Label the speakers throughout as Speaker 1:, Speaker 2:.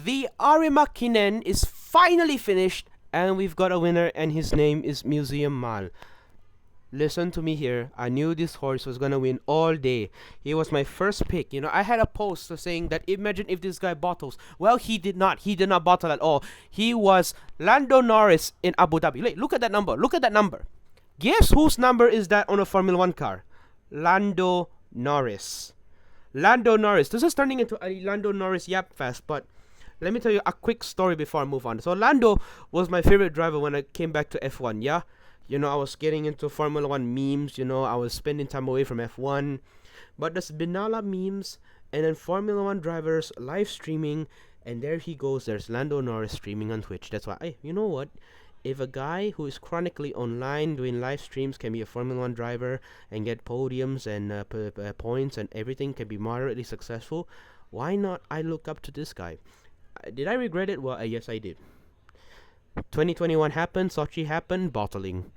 Speaker 1: The Arima Kinen is finally finished, and we've got a winner, and his name is Museum Mal. Listen to me here. I knew this horse was gonna win all day. He was my first pick. You know, I had a post saying that imagine if this guy bottles. Well, he did not. He did not bottle at all. He was Lando Norris in Abu Dhabi. Look at that number. Look at that number. Guess whose number is that on a Formula 1 car? Lando Norris. Lando Norris. This is turning into a Lando Norris yapfest, but let me tell you a quick story before I move on. So Lando was my favorite driver when I came back to F1, yeah? You know, I was getting into Formula 1 memes, you know, I was spending time away from F1. But there's Binala memes, and then Formula 1 drivers live streaming, and there he goes, there's Lando Norris streaming on Twitch. That's why, you know what? If a guy who is chronically online doing live streams can be a Formula 1 driver and get podiums and points and everything, can be moderately successful, why not I look up to this guy? Did I regret it? Well, yes, I did. 2021 happened, Sochi happened, bottling.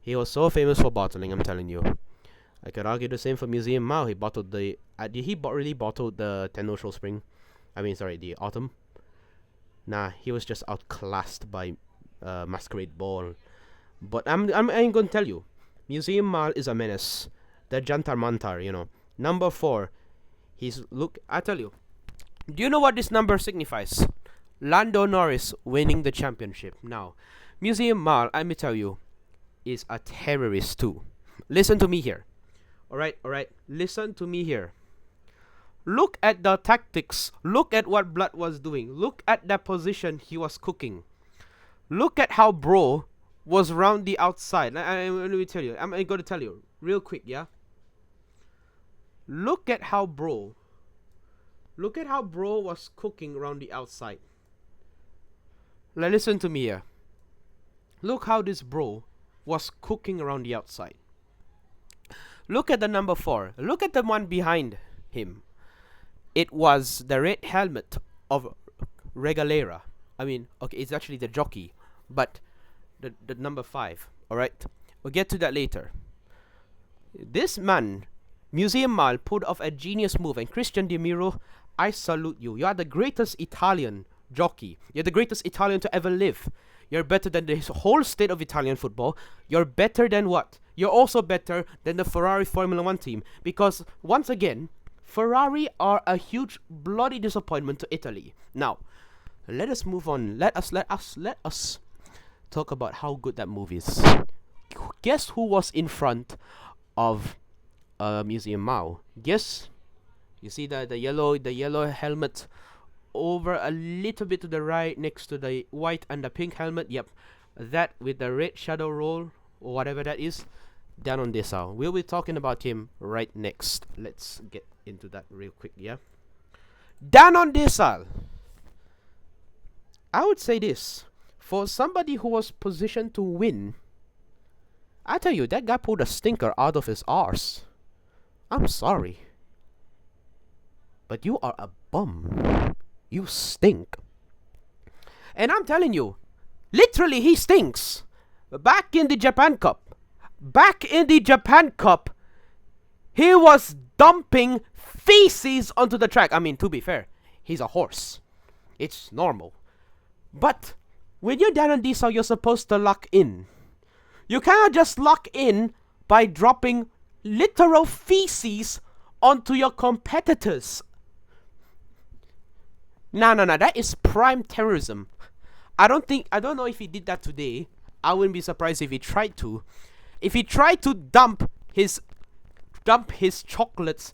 Speaker 1: He was so famous for bottling, I'm telling you. I could argue the same for Museum Mao. He bottled the... did he really bottled the Tenno Spring? I mean, sorry, the Autumn? Nah, he was just outclassed by Masquerade Ball. But I ain't gonna tell you. Museum Mal is a menace. The Jantar Mantar, you know. Number 4. He's... Look, I tell you. Do you know what this number signifies? Lando Norris winning the championship. Now, Museum Mal, let me tell you, is a terrorist too. Listen to me here. Alright. Listen to me here. Look at the tactics. Look at what Blood was doing. Look at the position he was cooking. Look at how Bro was round the outside. Let me tell you. I'm going to tell you real quick, yeah? Look at how Bro was cooking around the outside. Now listen to me here. Look how this Bro was cooking around the outside. Look at the number 4. Look at the one behind him. It was the red helmet of Regaleira. I mean, okay, it's actually the jockey, but the number 5. Alright? We'll get to that later. This man, Museum Mal, pulled off a genius move, and Christian Di Miro, I salute you. You are the greatest Italian jockey. You're the greatest Italian to ever live. You're better than the whole state of Italian football. You're better than what? You're also better than the Ferrari Formula 1 team. Because, once again, Ferrari are a huge bloody disappointment to Italy. Now, let us move on. Let us talk about how good that move is. Guess who was in front of Museum Mao? Guess. You see the yellow helmet over a little bit to the right next to the white and the pink helmet. Yep, that with the red shadow roll or whatever that is. Danon Desal. We'll be talking about him right next. Let's get into that real quick, yeah? Danon Desal. I would say this. For somebody who was positioned to win, I tell you, that guy pulled a stinker out of his arse. I'm sorry, but you are a bum. You stink. And I'm telling you, literally he stinks. Back in the Japan Cup, he was dumping feces onto the track. I mean, to be fair, he's a horse. It's normal. But when you're down on diesel, you're supposed to lock in. You cannot just lock in by dropping literal feces onto your competitors. No, that is prime terrorism. I don't know if he did that today. I wouldn't be surprised if he tried to. If he tried to dump his chocolates,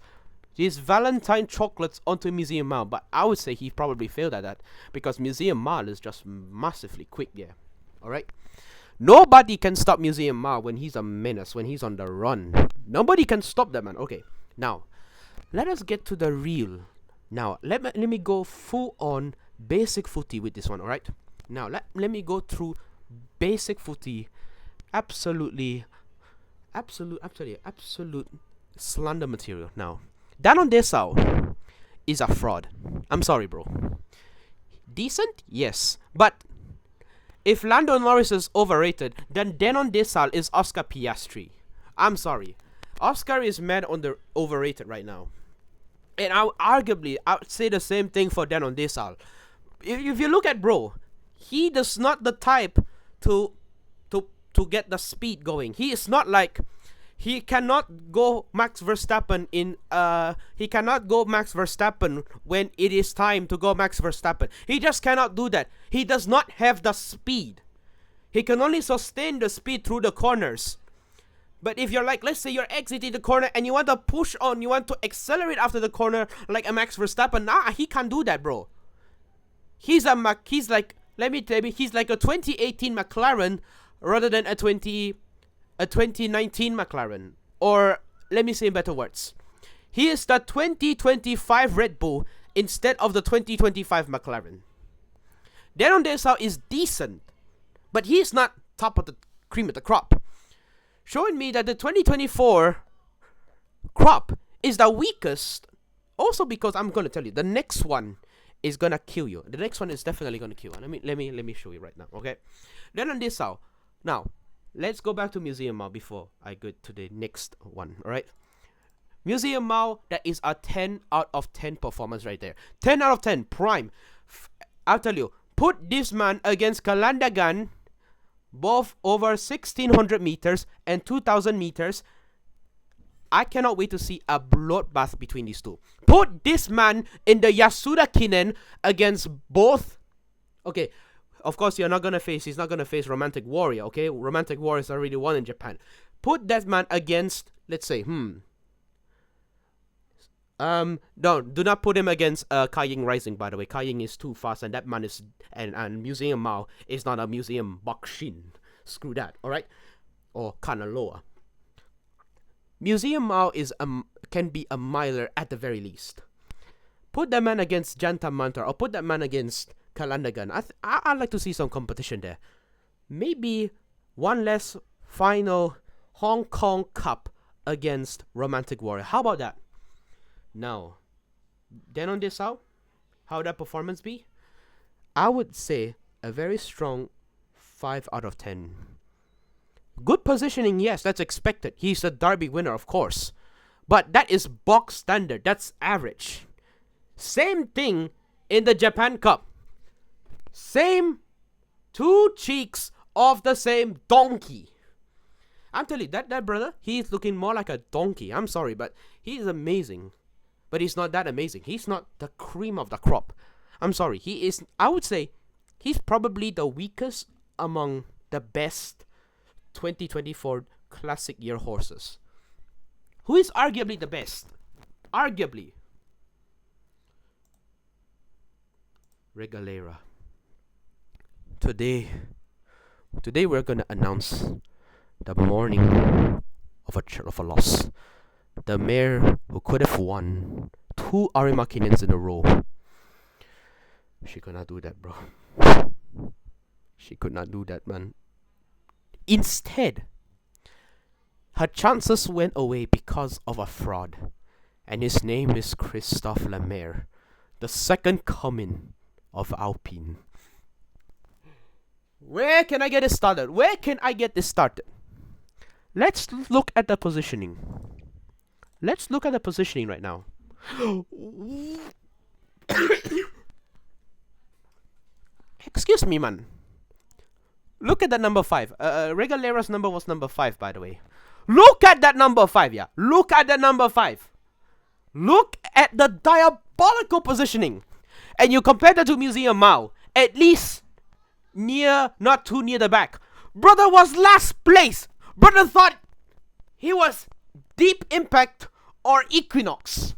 Speaker 1: his Valentine chocolates onto Museum Mall, but I would say he probably failed at that because Museum Mall is just massively quick there. Alright? Nobody can stop Museum Mall when he's a menace, when he's on the run. Nobody can stop that man. Okay, now, let us get to the real. Now, let me go full on basic footy with this one, alright? Now, let me go through basic footy. Absolute slander material. Now, Danon Desau is a fraud. I'm sorry, bro. Decent? Yes. But if Lando Norris is overrated, then Danon Desau is Oscar Piastri. I'm sorry. Oscar is mad on the overrated right now. And I would say the same thing for Danon Desau. if you look at bro, he does not the type to to get the speed going. He is not like, he cannot go Max Verstappen when it is time to go Max Verstappen. He just cannot do that. He does not have the speed. He can only sustain the speed through the corners. But if you're like, let's say you're exiting the corner and you want to push on, you want to accelerate after the corner like a Max Verstappen, he can't do that, bro. He's like a 2018 McLaren rather than a 2019 McLaren. Or let me say in better words, he is the 2025 Red Bull instead of the 2025 McLaren. Denon Desau is decent, but he is not top of the cream of the crop, showing me that the 2024 crop is the weakest. Also because I'm gonna tell you, the next one is gonna kill you. The next one is definitely gonna kill you. Let me show you right now. Okay, Denon Desau. Now, let's go back to Museum Mao before I go to the next one, alright? Museum Mao, that is a 10 out of 10 performance right there. 10 out of 10, prime. I'll tell you, put this man against Kalandagan, both over 1600 meters and 2000 meters. I cannot wait to see a bloodbath between these two. Put this man in the Yasuda Kinen against both. Okay, of course he's not gonna face Romantic Warrior, okay? Romantic Warrior's already won in Japan. Put that man against, let's say, no, do not put him against Kaiying Rising, by the way. Kaiying is too fast, and that man is, and Museum Mao is not a Museum Bakshin. Screw that, alright? Or Kanaloa. Museum Mao is can be a miler at the very least. Put that man against Janta Mantar, or put that man against Kalandagan. I'd like to see some competition there. Maybe one less final Hong Kong Cup against Romantic Warrior. How about that? Now, Denon Desau, how would that performance be? I would say a very strong 5 out of 10. Good positioning, yes, that's expected. He's a Derby winner, of course. But that is box standard. That's average. Same thing in the Japan Cup. Same two cheeks of the same donkey. I'm telling you, that brother, he's looking more like a donkey. I'm sorry, but he's amazing. But he's not that amazing. He's not the cream of the crop. I'm sorry. He is, I would say, he's probably the weakest among the best 2024 classic year horses. Who is arguably the best? Arguably. Regaleira. Today we're gonna announce the morning of a loss. The mare who could have won 2 Arima Kinens in a row. She could not do that, bro. She could not do that, man. Instead, her chances went away because of a fraud. And his name is Christophe Lemaire, the second coming of Alpine. Where can I get this started? Let's look at the positioning. Let's look at the positioning right now. Excuse me, man. Look at that number 5. Regaleira's number was number 5, by the way. Look at that number 5, yeah. Look at that number 5. Look at the diabolical positioning. And you compare that to Museum Mao. At least not too near the back. Brother was last place. Brother thought he was Deep Impact or Equinox.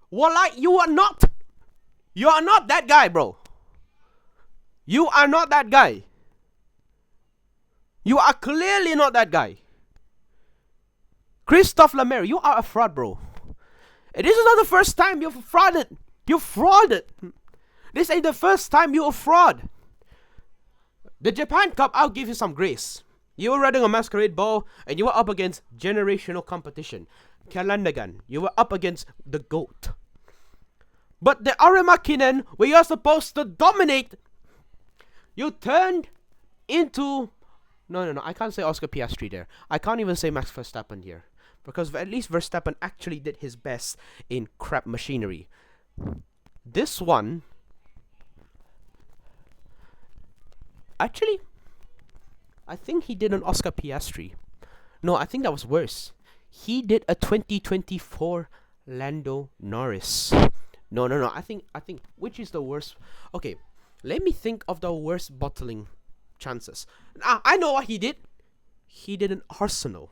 Speaker 1: Wallah, you are not that guy, bro. You are not that guy. You are clearly not that guy. Christophe Lemaire, you are a fraud, bro. And this is not the first time you've frauded. You frauded. This ain't the first time you a fraud. The Japan Cup, I'll give you some grace. You were riding a masquerade ball, and you were up against generational competition. Kalandagan, you were up against the GOAT. But the Arima Kinen, where you're supposed to dominate, you turned into... No, I can't say Oscar Piastri there. I can't even say Max Verstappen here. Because at least Verstappen actually did his best in crap machinery. This one Actually, I think he did an Oscar Piastri. No, I think that was worse. He did a 2024 Lando Norris. No. I think which is the worst? Okay, let me think of the worst bottling chances. I know what he did. He did an Arsenal.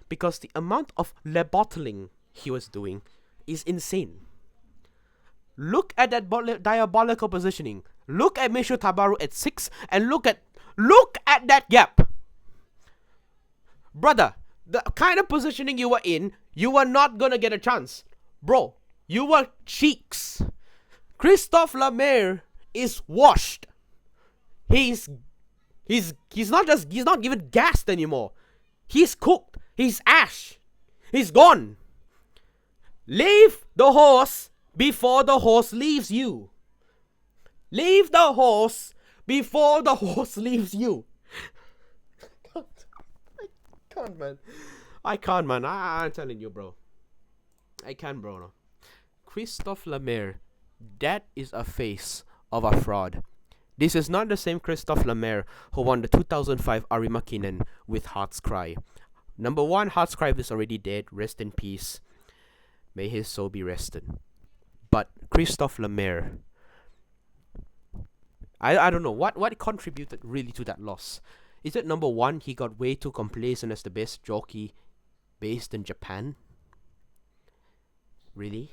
Speaker 1: Because the amount of bottling he was doing is insane. Look at that diabolical positioning. Look at Misho Tabaru at 6 and look at that gap. Brother, the kind of positioning you were in, you were not gonna get a chance. Bro, you were cheeks. Christophe Lemaire is washed. He's not even gassed anymore. He's cooked. He's ash. He's gone. Leave the horse before the horse leaves you. Leave the horse before the horse leaves you. I can't, man. I'm telling you, bro. I can't, bro. No. Christophe Lemaire, that is a face of a fraud. This is not the same Christophe Lemaire who won the 2005 Arima Kinen with Heart's Cry. Number one, Heart's Cry is already dead. Rest in peace. May his soul be rested. But Christophe Lemaire, I don't know what contributed really to that loss. Is it number one, he got way too complacent as the best jockey based in Japan? Really?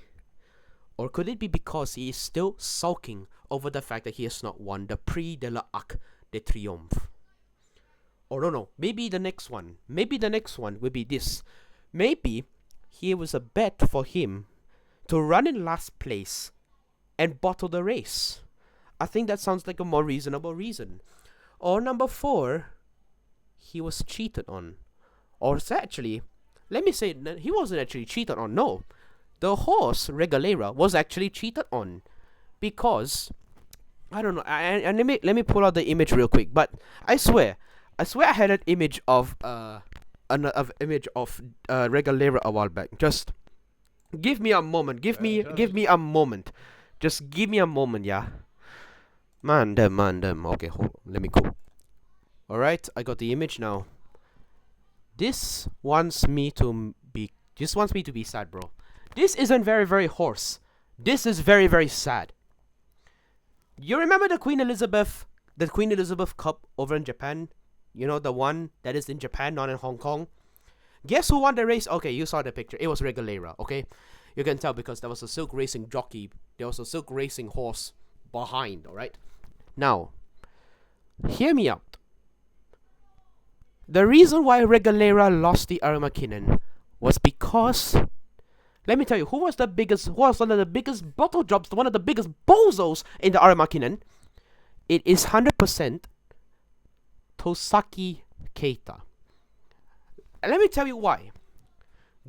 Speaker 1: Or could it be because he is still sulking over the fact that he has not won the Prix de l'Arc de Triomphe? Or no, maybe the next one will be this. Maybe here was a bet for him to run in last place and bottle the race. I think that sounds like a more reasonable reason. Or number 4, he was cheated on. Or actually, let me say, he wasn't actually cheated on, no. The horse, Regaleira, was actually cheated on. Because, I don't know, and let me pull out the image real quick, but I swear I had an image of Regaleira a while back. Just give me a moment. Give me a moment. Just give me a moment, yeah. Man, damn. Okay, hold on. Let me go. Alright, I got the image now. This wants me to be sad, bro. This isn't very, very horse. This is very, very sad. You remember the Queen Elizabeth Cup over in Japan? You know, the one that is in Japan, not in Hong Kong? Guess who won the race? Okay, you saw the picture. It was Regaleira, okay? You can tell because there was a silk racing jockey. There was a silk racing horse behind, alright? Now, hear me out. The reason why Regaleira lost the Arima Kinen was because, let me tell you, who was one of the biggest bottle drops, one of the biggest bozos in the Arima Kinen? It is 100% Tosaki Keita. And let me tell you why.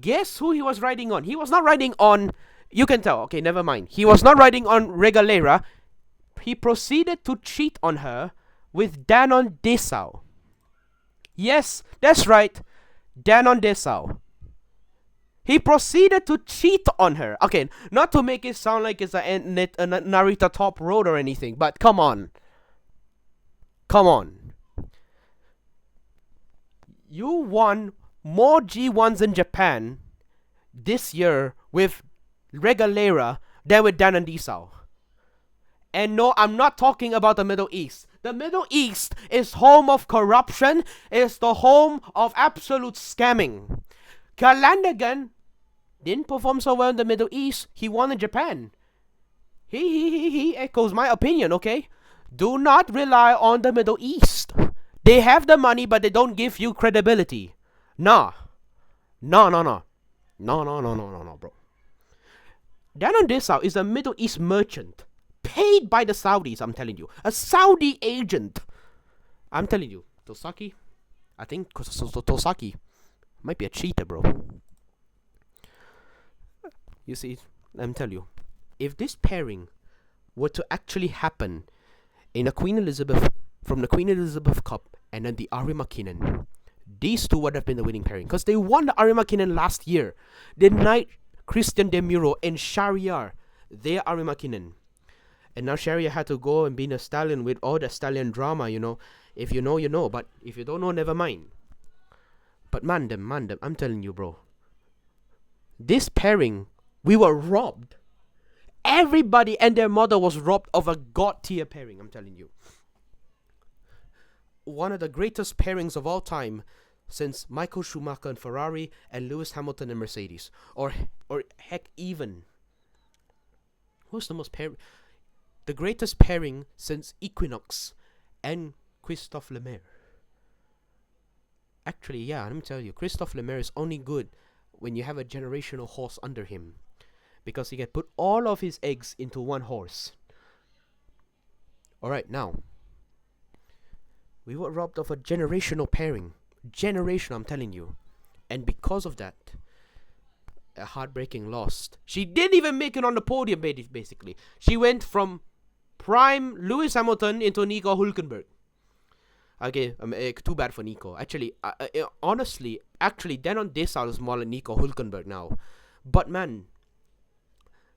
Speaker 1: Guess who he was riding on? He was not riding on, you can tell, okay, never mind. He was not riding on Regaleira. He proceeded to cheat on her with Danon Dessau. Yes, that's right, Danon Dessau. He proceeded to cheat on her. Okay, not to make it sound like it's a Narita top road or anything, but come on. You won more G1s in Japan this year with Regaleira than with Danon Dessau. And no, I'm not talking about the Middle East. The Middle East is home of corruption. It's the home of absolute scamming. Kalandagan didn't perform so well in the Middle East. He won in Japan. He echoes my opinion, okay? Do not rely on the Middle East. They have the money, but they don't give you credibility. No, bro. Danon Dessau is a Middle East merchant. Paid by the Saudis, I'm telling you. A Saudi agent. I'm telling you. Tosaki. I think Tosaki might be a cheater, bro. You see, I'm telling you. If this pairing were to actually happen in a from the Queen Elizabeth Cup and then the Arima Kinen, these two would have been the winning pairing. Because they won the Arima Kinen last year. The night Christian Demuro and Shahryar, their Arima Kinen. And now Sharia had to go and be a stallion with all the stallion drama, you know. If you know, you know. But if you don't know, never mind. But man them, I'm telling you, bro. This pairing, we were robbed. Everybody and their mother was robbed of a god tier pairing, I'm telling you. One of the greatest pairings of all time since Michael Schumacher and Ferrari and Lewis Hamilton and Mercedes. Or heck, even. Who's the most pair? The greatest pairing since Equinox and Christophe Lemaire. Actually, yeah, let me tell you, Christophe Lemaire is only good when you have a generational horse under him, because he can put all of his eggs into one horse. Alright, now, we were robbed of a generational pairing. Generation, I'm telling you. And because of that, a heartbreaking loss. She didn't even make it on the podium, basically. She went from prime Lewis Hamilton into Nico Hülkenberg. Okay, too bad for Nico. Actually, honestly, Denon Dessau is more like Nico Hülkenberg now. But man,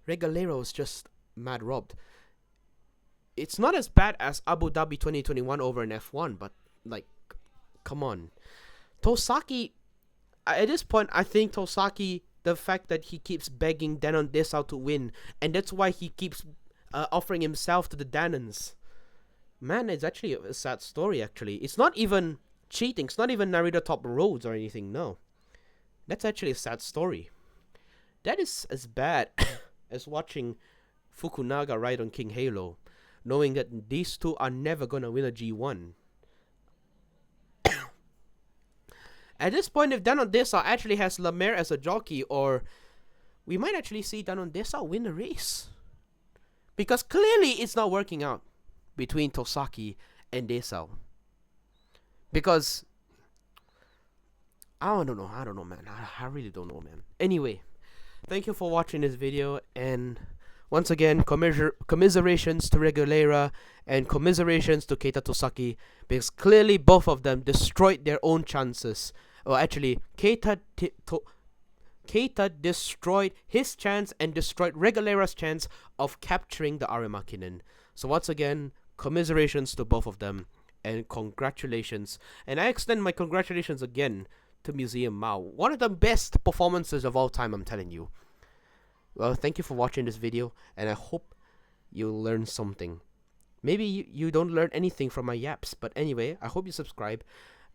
Speaker 1: Regaleira was just mad robbed. It's not as bad as Abu Dhabi 2021 over in F1, but like, come on. Tosaki, at this point, I think Tosaki, the fact that he keeps begging Denon Dessau to win, and that's why he keeps offering himself to the Danons. Man, it's actually a sad story, actually. It's not even cheating. It's not even Narita top roads or anything, no. That's actually a sad story. That is as bad as watching Fukunaga ride on King Halo, knowing that these two are never gonna win a G1. At this point, if Denon Dessau actually has Lemaire as a jockey, or we might actually see Denon Dessau win the race. Because clearly it's not working out between Tosaki and Dessau. Because I don't know, man. I really don't know, man. Anyway, thank you for watching this video, and once again, commiserations to Regaleira and commiserations to Keita Tosaki, because clearly both of them destroyed their own chances. Well, actually, Keita destroyed his chance and destroyed Regaleira's chance of capturing the Arima Kinen. So once again, commiserations to both of them, and congratulations. And I extend my congratulations again to Museum Mao. One of the best performances of all time, I'm telling you. Well, thank you for watching this video, and I hope you learned something. Maybe you don't learn anything from my yaps, but anyway, I hope you subscribe.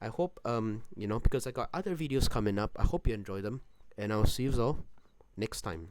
Speaker 1: I hope, you know, because I got other videos coming up. I hope you enjoy them, and I'll see you all next time.